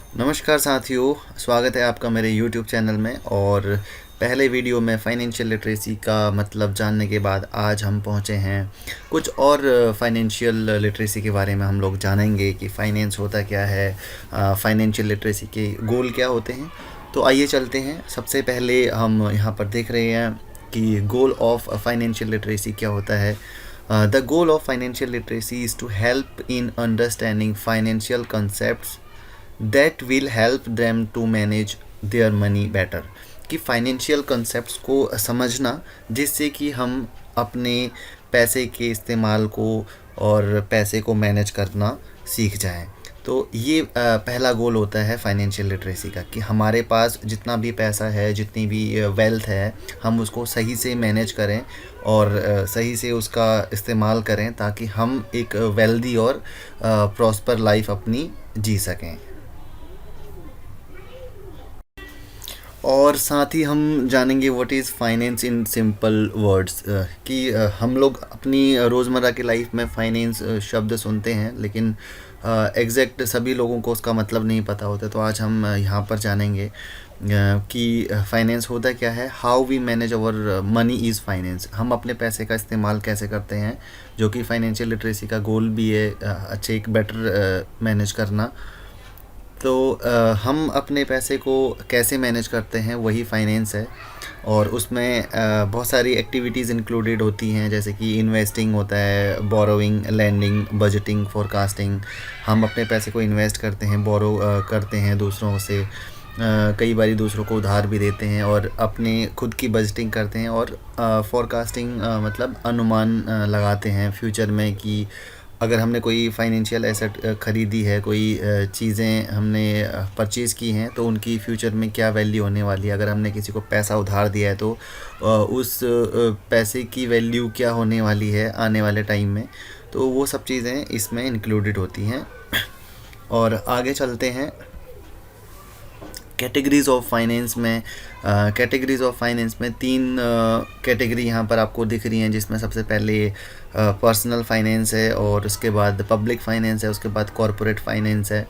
नमस्कार साथियों, स्वागत है आपका मेरे YouTube चैनल में। और पहले वीडियो में फाइनेंशियल लिटरेसी का मतलब जानने के बाद आज हम पहुंचे हैं कुछ और फाइनेंशियल लिटरेसी के बारे में। हम लोग जानेंगे कि फाइनेंस होता क्या है, फाइनेंशियल लिटरेसी के गोल क्या होते हैं। तो आइए चलते हैं। सबसे पहले हम यहाँ पर देख रहे हैं कि गोल ऑफ फाइनेंशियल लिटरेसी क्या होता है। The goal of financial literacy is to help in understanding financial concepts that will help them to manage their money better. कि फाइनेंशियल कंसेप्ट्स को समझना जिससे कि हम अपने पैसे के इस्तेमाल को और पैसे को मैनेज करना सीख जाएं। तो ये पहला गोल होता है फाइनेंशियल लिटरेसी का, कि हमारे पास जितना भी पैसा है, जितनी भी वेल्थ है, हम उसको सही से मैनेज करें और सही से उसका इस्तेमाल करें ताकि हम एक वेल्दी और प्रॉस्पर लाइफ अपनी जी सकें। और साथ ही हम जानेंगे what is finance in simple words, कि हम लोग अपनी रोज़मर्रा की लाइफ में फाइनेंस शब्द सुनते हैं, लेकिन एग्जैक्ट सभी लोगों को उसका मतलब नहीं पता होता। तो आज हम यहाँ पर जानेंगे कि फाइनेंस होता क्या है। How we manage our money is finance. हम अपने पैसे का इस्तेमाल कैसे करते हैं, जो कि फाइनेंशियल लिटरेसी का गोल भी है, अच्छे एक बेटर मैनेज करना। तो हम अपने पैसे को कैसे मैनेज करते हैं वही फाइनेंस है। और उसमें बहुत सारी एक्टिविटीज़ इंक्लूडेड होती हैं, जैसे कि इन्वेस्टिंग होता है, बोरोइंग, लैंडिंग, बजटिंग, फोरकास्टिंग। हम अपने पैसे को इन्वेस्ट करते हैं, बोरो करते हैं दूसरों से, कई बारी दूसरों को उधार भी देते हैं, और अपने खुद की बजटिंग करते हैं। और फोरकास्टिंग मतलब अनुमान लगाते हैं फ्यूचर में, कि अगर हमने कोई फाइनेंशियल एसेट ख़रीदी है, कोई चीज़ें हमने परचेज़ की हैं, तो उनकी फ्यूचर में क्या वैल्यू होने वाली है। अगर हमने किसी को पैसा उधार दिया है तो उस पैसे की वैल्यू क्या होने वाली है आने वाले टाइम में। तो वो सब चीज़ें इसमें इंक्लूडेड होती हैं। और आगे चलते हैं कैटेगरीज़ ऑफ फाइनेंस में। कैटेगरीज़ ऑफ फाइनेंस में तीन कैटेगरी यहाँ पर आपको दिख रही हैं, जिसमें सबसे पहले पर्सनल फाइनेंस है, और उसके बाद पब्लिक फाइनेंस है, उसके बाद कॉरपोरेट फाइनेंस है।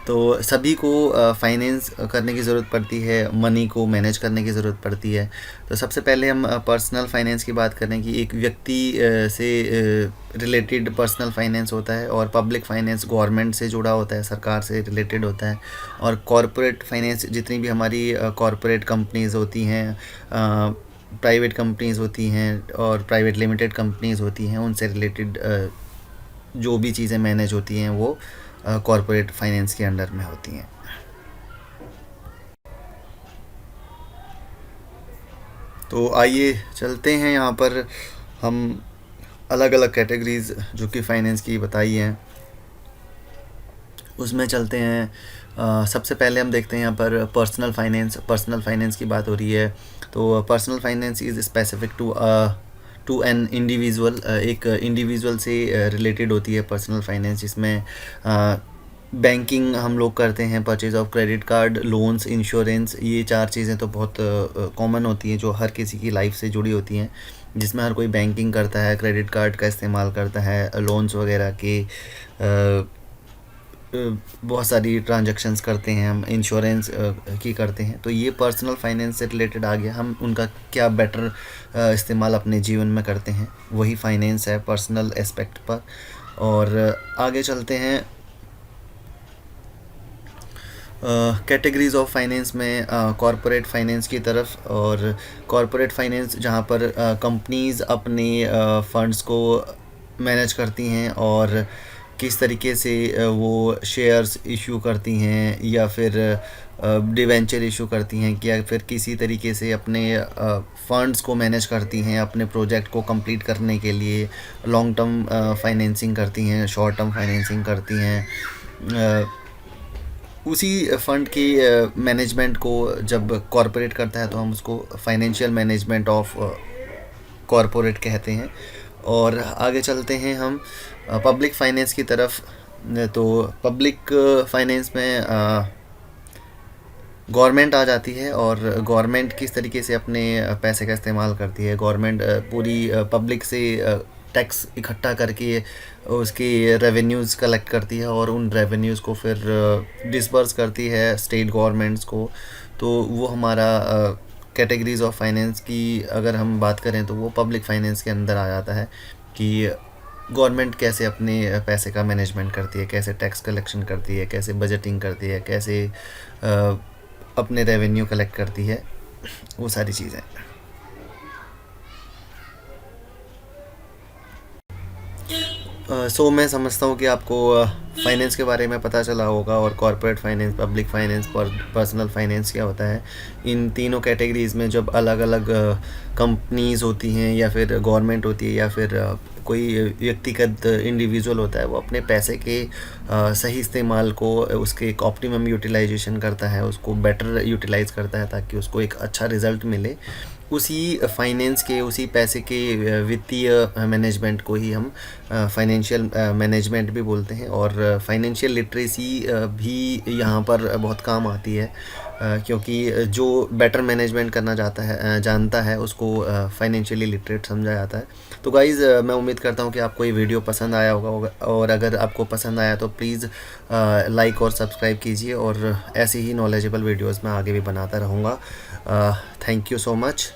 तो सभी को फाइनेंस करने की ज़रूरत पड़ती है, मनी को मैनेज करने की ज़रूरत पड़ती है। तो सबसे पहले हम पर्सनल फाइनेंस की बात करें, कि एक व्यक्ति से रिलेटेड पर्सनल फाइनेंस होता है, और पब्लिक फाइनेंस गवर्नमेंट से जुड़ा होता है, सरकार से रिलेटेड होता है। और कॉरपोरेट फाइनेंस जितनी भी हमारी कॉरपोरेट कंपनीज़ होती हैं, प्राइवेट कंपनीज़ होती हैं और प्राइवेट लिमिटेड कंपनीज़ होती हैं, उनसे रिलेटेड जो भी चीज़ें मैनेज होती हैं वो कॉरपोरेट फाइनेंस के अंडर में होती हैं। तो आइए चलते हैं, यहाँ पर हम अलग अलग कैटेगरीज़ जो कि फ़ाइनेंस की बताई हैं उसमें चलते हैं। सबसे पहले हम देखते हैं यहाँ पर पर्सनल फाइनेंस। पर्सनल फाइनेंस की बात हो रही है, तो personal finance is specific to an individual. एक इंडिविजुअल से रिलेटेड होती है पर्सनल फाइनेंस, जिसमें बैंकिंग हम लोग करते हैं, purchase of credit card, loans, insurance. ये चार चीज़ें तो बहुत कॉमन होती हैं, जो हर किसी की लाइफ से जुड़ी होती हैं, जिसमें हर कोई बैंकिंग करता है, क्रेडिट कार्ड का इस्तेमाल करता है, लोन्स वगैरह के बहुत सारी ट्रांजैक्शंस करते हैं हम, इंश्योरेंस की करते हैं। तो ये पर्सनल फाइनेंस से रिलेटेड आ गया। हम उनका क्या बेटर इस्तेमाल अपने जीवन में करते हैं, वही फाइनेंस है पर्सनल एस्पेक्ट पर। और आगे चलते हैं कैटेगरीज़ ऑफ फाइनेंस में कॉरपोरेट फाइनेंस की तरफ। और कॉरपोरेट फाइनेंस जहाँ पर कंपनीज़ अपने फंड्स को मैनेज करती हैं, और किस तरीके से वो शेयर्स इशू करती हैं, या फिर डिवेंचर इशू करती हैं, या फिर किसी तरीके से अपने फंड्स को मैनेज करती हैं अपने प्रोजेक्ट को कंप्लीट करने के लिए। लॉन्ग टर्म फाइनेंसिंग करती हैं, शॉर्ट टर्म फाइनेंसिंग करती हैं। उसी फंड की मैनेजमेंट को जब कॉरपोरेट करता है तो हम उसको फाइनेंशियल मैनेजमेंट ऑफ कॉरपोरेट कहते हैं। और आगे चलते हैं हम पब्लिक फाइनेंस की तरफ। तो पब्लिक फाइनेंस में गवर्नमेंट आ जाती है, और गवर्नमेंट किस तरीके से अपने पैसे का इस्तेमाल करती है। गवर्नमेंट पूरी पब्लिक से टैक्स इकट्ठा करके उसकी रेवेन्यूज़ कलेक्ट करती है और उन रेवेन्यूज़ को फिर डिसबर्स करती है स्टेट गवर्नमेंट्स को। तो वो हमारा कैटेगरीज ऑफ फाइनेंस की अगर हम बात करें तो वो पब्लिक फाइनेंस के अंदर आ जाता है कि गवर्नमेंट कैसे अपने पैसे का मैनेजमेंट करती है, कैसे टैक्स कलेक्शन करती है, कैसे बजटिंग करती है, कैसे अपने रेवेन्यू कलेक्ट करती है, वो सारी चीज़ें। सो मैं समझता हूँ कि आपको फाइनेंस के बारे में पता चला होगा और कॉर्पोरेट फाइनेंस, पब्लिक फाइनेंस और पर्सनल फाइनेंस क्या होता है। इन तीनों कैटेगरीज़ में जब अलग अलग कंपनीज़ होती हैं या फिर गवर्नमेंट होती है या फिर कोई व्यक्तिगत इंडिविजुअल होता है, वो अपने पैसे के सही इस्तेमाल को, उसके एक ऑप्टिमम यूटिलाइजेशन करता है, उसको बेटर यूटिलाइज़ करता है ताकि उसको एक अच्छा रिज़ल्ट मिले। उसी फाइनेंस के, उसी पैसे के वित्तीय मैनेजमेंट को ही हम फाइनेंशियल मैनेजमेंट भी बोलते हैं। और फाइनेंशियल लिटरेसी भी यहाँ पर बहुत काम आती है, क्योंकि जो बेटर मैनेजमेंट करना चाहता है, जानता है, उसको फाइनेंशियली लिटरेट समझा जाता है। तो गाइज़, मैं उम्मीद करता हूँ कि आपको ये वीडियो पसंद आया होगा, और अगर आपको पसंद आया तो प्लीज़ लाइक और सब्सक्राइब कीजिए, और ऐसी ही नॉलेजेबल वीडियोज़ मैं आगे भी बनाता रहूँगा। Thank you so much.